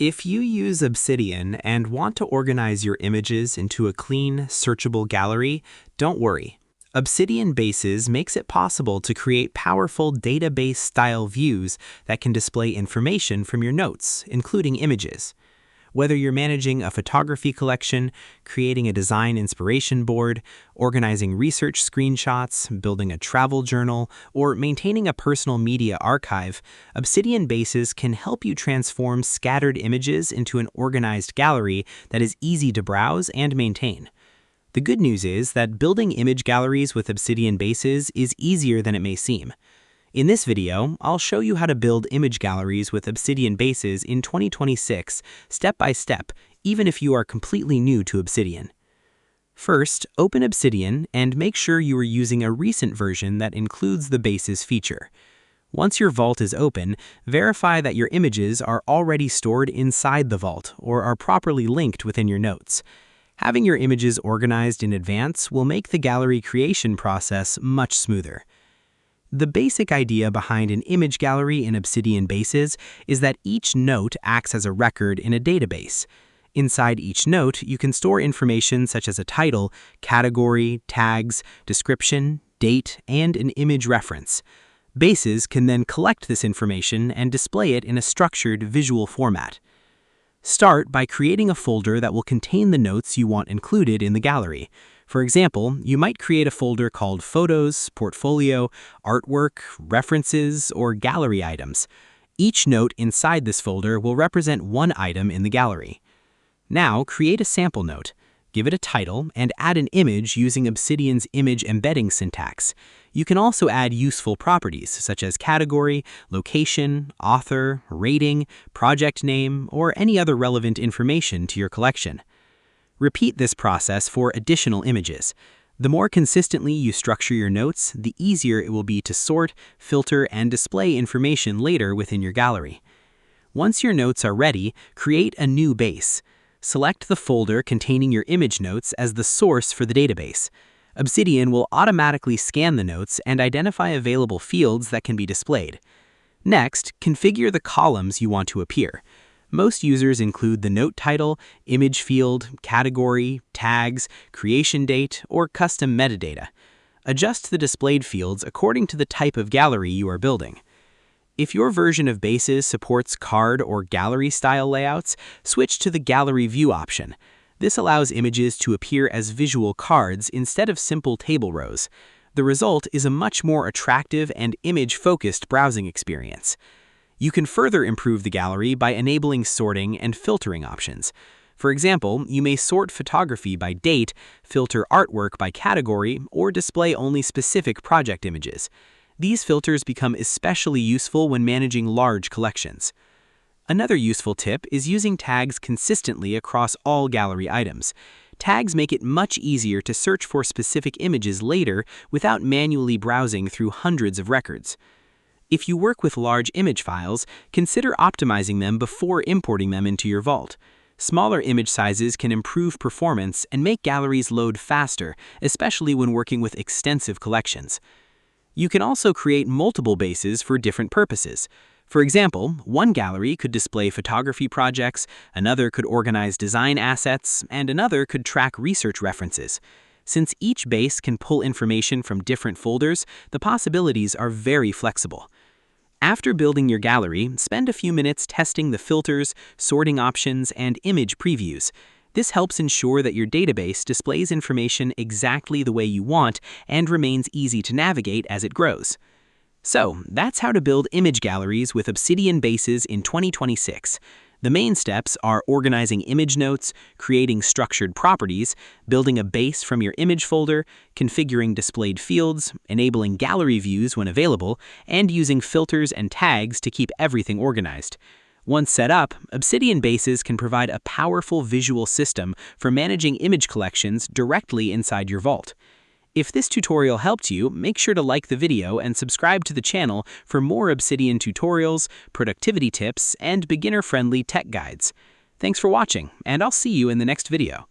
If you use Obsidian and want to organize your images into a clean, searchable gallery, don't worry. Obsidian Bases makes it possible to create powerful database-style views that can display information from your notes, including images. Whether you're managing a photography collection, creating a design inspiration board, organizing research screenshots, building a travel journal, or maintaining a personal media archive, Obsidian Bases can help you transform scattered images into an organized gallery that is easy to browse and maintain. The good news is that building image galleries with Obsidian Bases is easier than it may seem. In this video, I'll show you how to build image galleries with Obsidian Bases in 2026, step by step, even if you are completely new to Obsidian. First, open Obsidian and make sure you are using a recent version that includes the Bases feature. Once your vault is open, verify that your images are already stored inside the vault or are properly linked within your notes. Having your images organized in advance will make the gallery creation process much smoother. The basic idea behind an image gallery in Obsidian Bases is that each note acts as a record in a database. Inside each note, you can store information such as a title, category, tags, description, date, and an image reference. Bases can then collect this information and display it in a structured visual format. Start by creating a folder that will contain the notes you want included in the gallery. For example, you might create a folder called Photos, Portfolio, Artwork, References, or Gallery Items. Each note inside this folder will represent one item in the gallery. Now, create a sample note. Give it a title and add an image using Obsidian's image embedding syntax. You can also add useful properties such as category, location, author, rating, project name, or any other relevant information to your collection. Repeat this process for additional images. The more consistently you structure your notes, the easier it will be to sort, filter, and display information later within your gallery. Once your notes are ready, create a new base. Select the folder containing your image notes as the source for the database. Obsidian will automatically scan the notes and identify available fields that can be displayed. Next, configure the columns you want to appear. Most users include the note title, image field, category, tags, creation date, or custom metadata. Adjust the displayed fields according to the type of gallery you are building. If your version of Bases supports card or gallery style layouts, switch to the Gallery View option. This allows images to appear as visual cards instead of simple table rows. The result is a much more attractive and image-focused browsing experience. You can further improve the gallery by enabling sorting and filtering options. For example, you may sort photography by date, filter artwork by category, or display only specific project images. These filters become especially useful when managing large collections. Another useful tip is using tags consistently across all gallery items. Tags make it much easier to search for specific images later without manually browsing through hundreds of records. If you work with large image files, consider optimizing them before importing them into your vault. Smaller image sizes can improve performance and make galleries load faster, especially when working with extensive collections. You can also create multiple bases for different purposes. For example, one gallery could display photography projects, another could organize design assets, and another could track research references. Since each base can pull information from different folders, the possibilities are very flexible. After building your gallery, spend a few minutes testing the filters, sorting options, and image previews. This helps ensure that your database displays information exactly the way you want and remains easy to navigate as it grows. So, that's how to build image galleries with Obsidian Bases in 2026. The main steps are organizing image notes, creating structured properties, building a base from your image folder, configuring displayed fields, enabling gallery views when available, and using filters and tags to keep everything organized. Once set up, Obsidian Bases can provide a powerful visual system for managing image collections directly inside your vault. If this tutorial helped you, make sure to like the video and subscribe to the channel for more Obsidian tutorials, productivity tips, and beginner-friendly tech guides. Thanks for watching, and I'll see you in the next video.